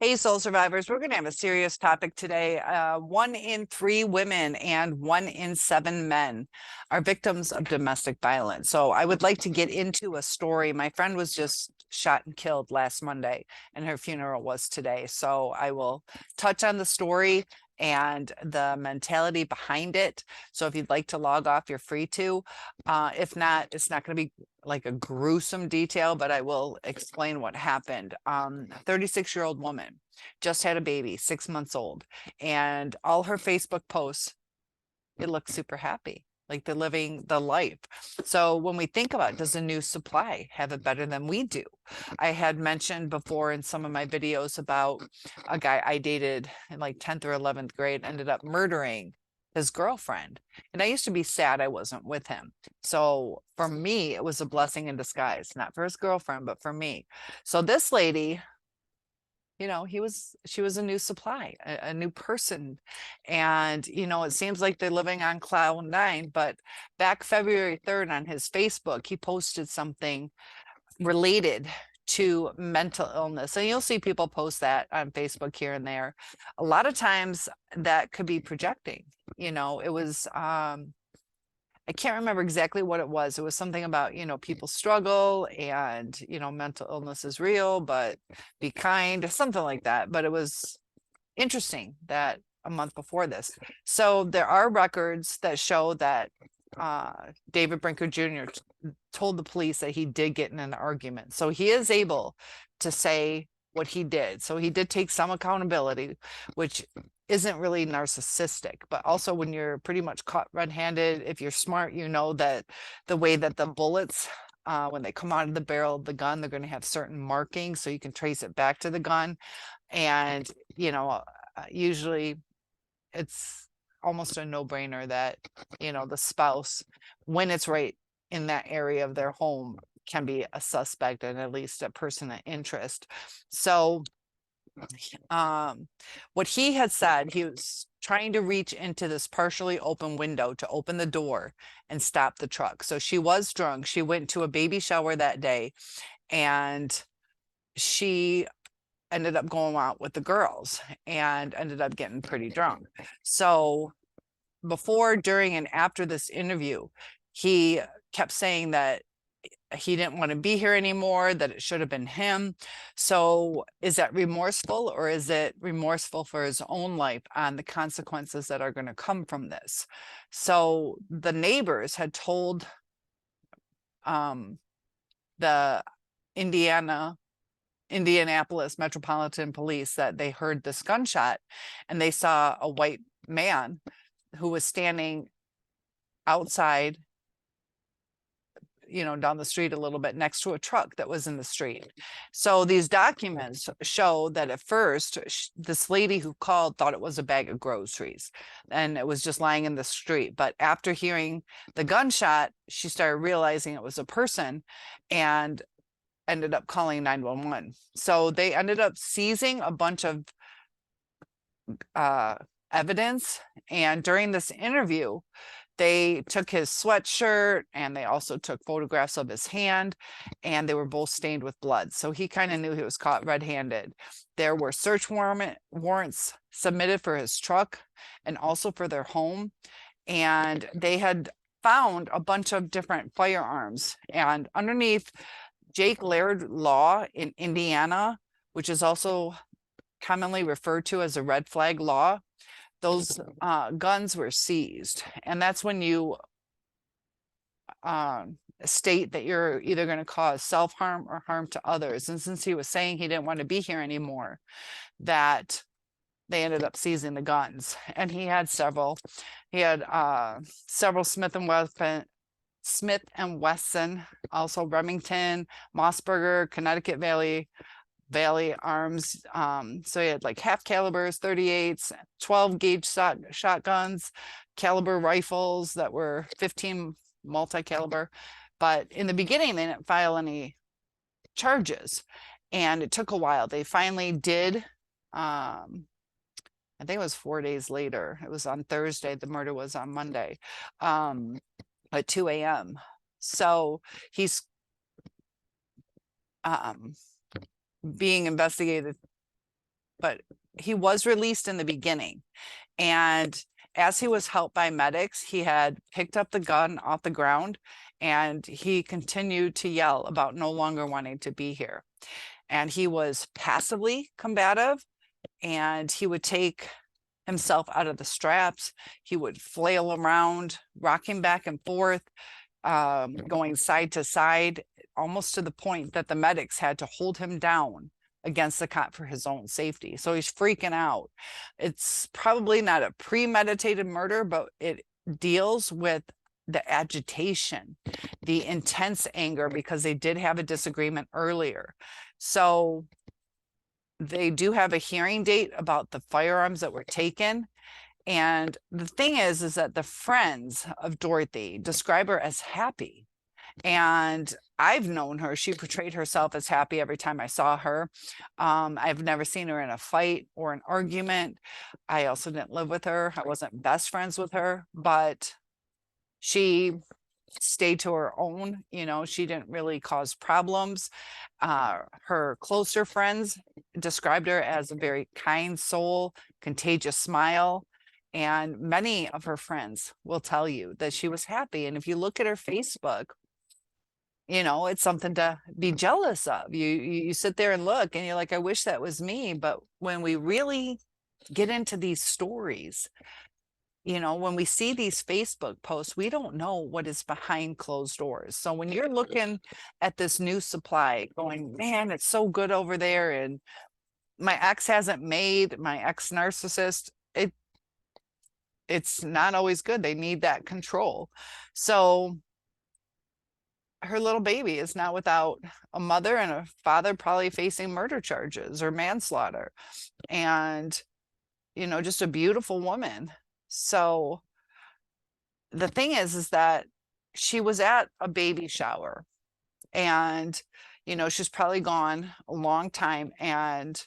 Hey, soul survivors, we're going to have a serious topic today. 1 in 3 women and 1 in 7 men are victims of domestic violence. So I would like to get into a story. My friend was just shot and killed last Monday, and her funeral was today. So I will touch on the story and the mentality behind it. So if you'd like to log off, you're free to. If not, it's not going to be like a gruesome detail, but I will explain what happened. 36-year-old woman just had a baby, 6 months old, and all her Facebook posts, it looks super happy, like they're living the life. So when we think about, does a new supply have it better than we do? I had mentioned before in some of my videos about a guy I dated in like 10th or 11th grade ended up murdering his girlfriend. And I used to be sad I wasn't with him. So for me, it was a blessing in disguise, not for his girlfriend, but for me. So this lady, she was a new supply, a new person. And, it seems like they're living on cloud nine, but back February 3rd on his Facebook, he posted something related to mental illness. And you'll see people post that on Facebook here and there. A lot of times that could be projecting. It was I can't remember exactly what it was. It was something about, people struggle and, mental illness is real, but be kind, something like that. But it was interesting that a month before this. So there are records that show that David Brinker Jr. Told the police that he did get in an argument. So he is able to say what he did. So he did take some accountability, which isn't really narcissistic, but also when you're pretty much caught red-handed, if you're smart, you know that the way that the bullets, when they come out of the barrel of the gun, they're going to have certain markings so you can trace it back to the gun. And, usually it's almost a no-brainer that, the spouse, when it's right in that area of their home, can be a suspect and at least a person of interest. So what he had said, he was trying to reach into this partially open window to open the door and stop the truck. So she was drunk. She went to a baby shower that day, and she ended up going out with the girls and ended up getting pretty drunk. So before, during, and after this interview, he kept saying that he didn't want to be here anymore, that it should have been him. So is that remorseful, or is it remorseful for his own life on the consequences that are going to come from this? So the neighbors had told the Indianapolis Metropolitan Police that they heard this gunshot, and they saw a white man who was standing outside, down the street a little bit next to a truck that was in the street. So these documents show that at first, this lady who called thought it was a bag of groceries and it was just lying in the street. But after hearing the gunshot, she started realizing it was a person and ended up calling 911. So they ended up seizing a bunch of evidence. And during this interview, they took his sweatshirt and they also took photographs of his hand, and they were both stained with blood. So he kind of knew he was caught red-handed. There were search warrants submitted for his truck and also for their home. And they had found a bunch of different firearms. And underneath Jake Laird law in Indiana, which is also commonly referred to as a red flag law, those guns were seized. And that's when you state that you're either going to cause self-harm or harm to others. And since he was saying he didn't want to be here anymore, that they ended up seizing the guns. And he had several. He had several Smith and Wesson, also Remington, Mossberger, Connecticut Valley Arms. So he had like half calibers, 38s, 12 gauge shotguns, caliber rifles that were 15 multi-caliber. But in the beginning, they didn't file any charges, and it took a while. They finally did. I think it was 4 days later. It was on Thursday. The murder was on Monday at 2 a.m. So he's being investigated but he was released in the beginning. And as he was helped by medics, he had picked up the gun off the ground and he continued to yell about no longer wanting to be here. And he was passively combative, and he would take himself out of the straps. He would flail around, rocking back and forth, going side to side, almost to the point that the medics had to hold him down against the cot for his own safety. So he's freaking out. It's probably not a premeditated murder, but it deals with the agitation, the intense anger, because they did have a disagreement earlier. So they do have a hearing date about the firearms that were taken. And the thing is that the friends of Dorothy describe her as happy. And I've known her. She portrayed herself as happy every time I saw her. I've never seen her in a fight or an argument. I also didn't live with her. I wasn't best friends with her, but she stayed to her own. You know, she didn't really cause problems. Her closer friends described her as a very kind soul, contagious smile. And many of her friends will tell you that she was happy. And if you look at her Facebook, you know, it's something to be jealous of. You sit there and look and you're like, I wish that was me. But when we really get into these stories, you know, when we see these Facebook posts, we don't know what is behind closed doors. So when you're looking at this new supply going, man, it's so good over there, and my ex hasn't made, my ex narcissist, it's not always good. They need that control. So her little baby is now without a mother and a father, probably facing murder charges or manslaughter. And, you know, just a beautiful woman. So the thing is that she was at a baby shower, and, you know, she's probably gone a long time. And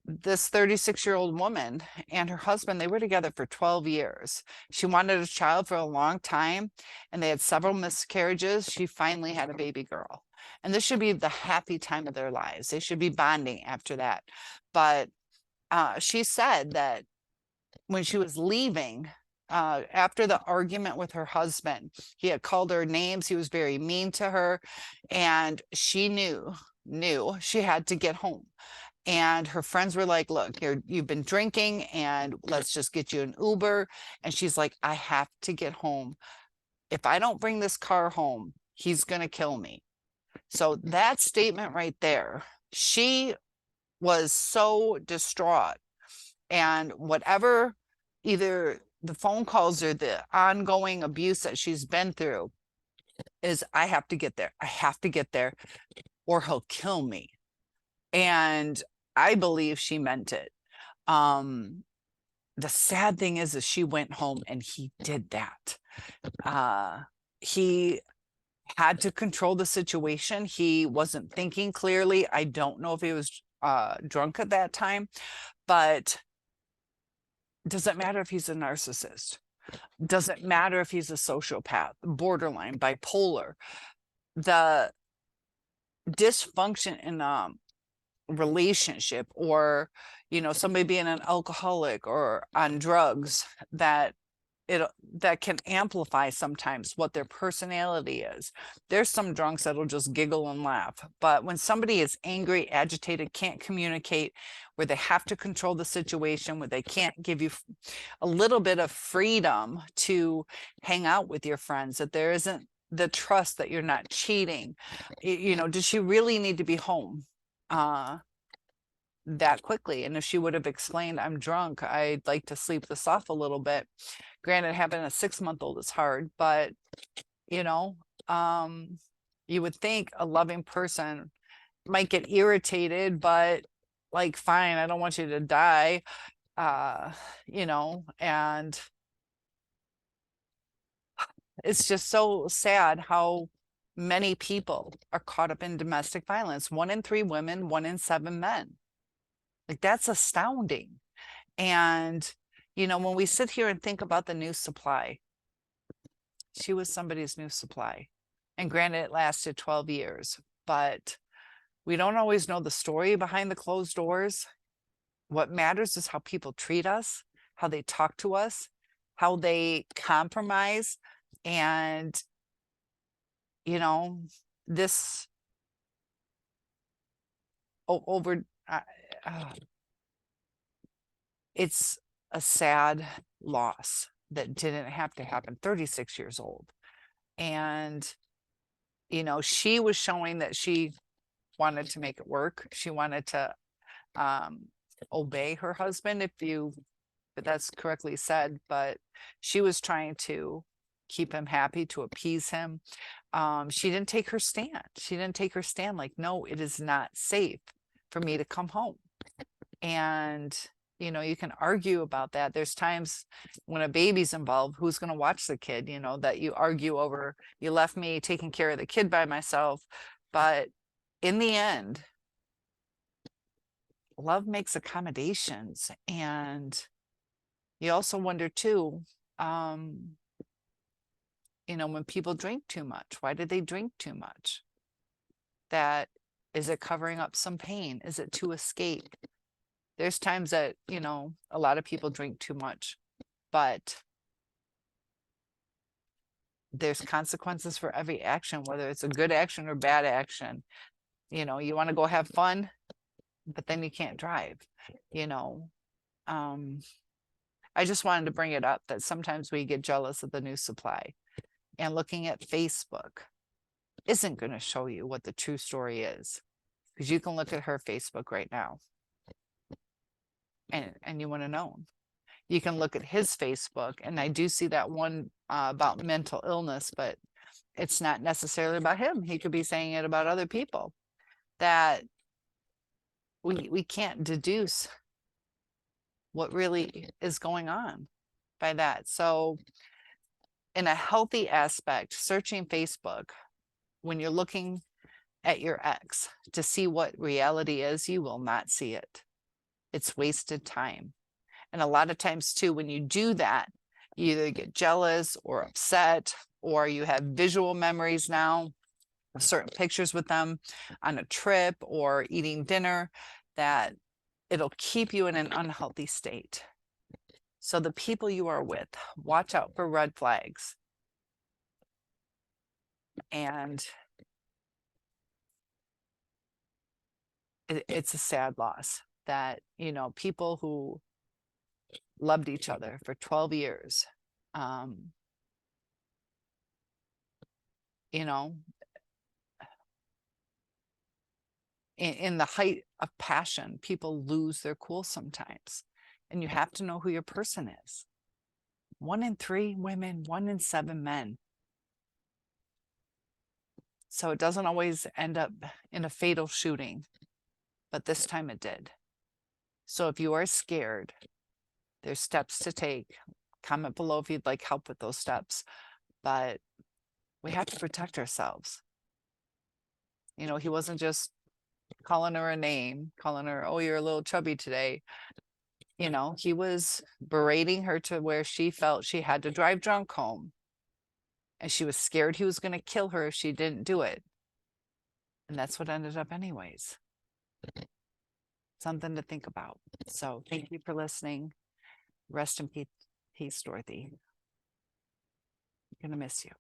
this 36-year-old woman and her husband, they were together for 12 years. She wanted a child for a long time, and they had several miscarriages. She finally had a baby girl. And this should be the happy time of their lives. They should be bonding after that. But she said that when she was leaving, after the argument with her husband, he had called her names. He was very mean to her, and she knew she had to get home. And her friends were like, look, you've been drinking, and let's just get you an Uber. And she's like, I have to get home. If I don't bring this car home, he's going to kill me. So that statement right there, she was so distraught. And whatever, either the phone calls or the ongoing abuse that she's been through, is I have to get there. I have to get there, or he'll kill me. And I believe she meant it. The sad thing is she went home and he did that. He had to control the situation. He wasn't thinking clearly. I don't know if he was drunk at that time, but doesn't matter if he's a narcissist. Doesn't matter if he's a sociopath, borderline, bipolar. The dysfunction in relationship, or, you know, somebody being an alcoholic or on drugs, that can amplify sometimes what their personality is. There's some drunks that'll just giggle and laugh, but when somebody is angry, agitated, can't communicate, where they have to control the situation, where they can't give you a little bit of freedom to hang out with your friends, that there isn't the trust that you're not cheating, you know, does she really need to be home that quickly? And if she would have explained, I'm drunk, I'd like to sleep this off a little bit. Granted, having a 6-month-old is hard, but, you know, you would think a loving person might get irritated, but like, fine, I don't want you to die, you know. And it's just so sad how many people are caught up in domestic violence. 1 in 3 women, 1 in 7 men. Like, that's astounding. And, you know, when we sit here and think about the new supply, she was somebody's new supply. And granted, it lasted 12 years, but we don't always know the story behind the closed doors. What matters is how people treat us, how they talk to us, how they compromise. And, you know, this over, uh, it's a sad loss that didn't have to happen. 36 years old. And, she was showing that she wanted to make it work. She wanted to um, obey her husband, but that's correctly said, but she was trying to keep him happy, to appease him. She didn't take her stand. She didn't take her stand like, no, it is not safe for me to come home. And, you can argue about that. There's times when a baby's involved, who's going to watch the kid, that you argue over, you left me taking care of the kid by myself. But in the end, love makes accommodations. And you also wonder too, when people drink too much, why did they drink too much? Is it covering up some pain? Is it to escape? There's times that, a lot of people drink too much, but there's consequences for every action, whether it's a good action or bad action. You want to go have fun, but then you can't drive, I just wanted to bring it up that sometimes we get jealous of the new supply, and looking at Facebook isn't going to show you what the true story is, because you can look at her Facebook right now and you want to know. You can look at his Facebook, and I do see that one about mental illness, but it's not necessarily about him. He could be saying it about other people. That we can't deduce what really is going on by that. So in a healthy aspect, searching Facebook when you're looking at your ex to see what reality is, you will not see it. It's wasted time. And a lot of times too, when you do that, you either get jealous or upset, or you have visual memories now of certain pictures with them on a trip or eating dinner, that it'll keep you in an unhealthy state. So the people you are with, watch out for red flags. And it's a sad loss that, people who loved each other for 12 years, in the height of passion, people lose their cool sometimes. And you have to know who your person is. 1 in 3 women, 1 in 7 men. So it doesn't always end up in a fatal shooting, but this time it did. So if you are scared, there's steps to take. Comment below if you'd like help with those steps. But we have to protect ourselves. He wasn't just calling her a name, calling her, oh, you're a little chubby today. He was berating her to where she felt she had to drive drunk home. And she was scared he was going to kill her if she didn't do it. And that's what ended up anyways. Something to think about. So thank you for listening. Rest in peace, Dorothy. I'm going to miss you.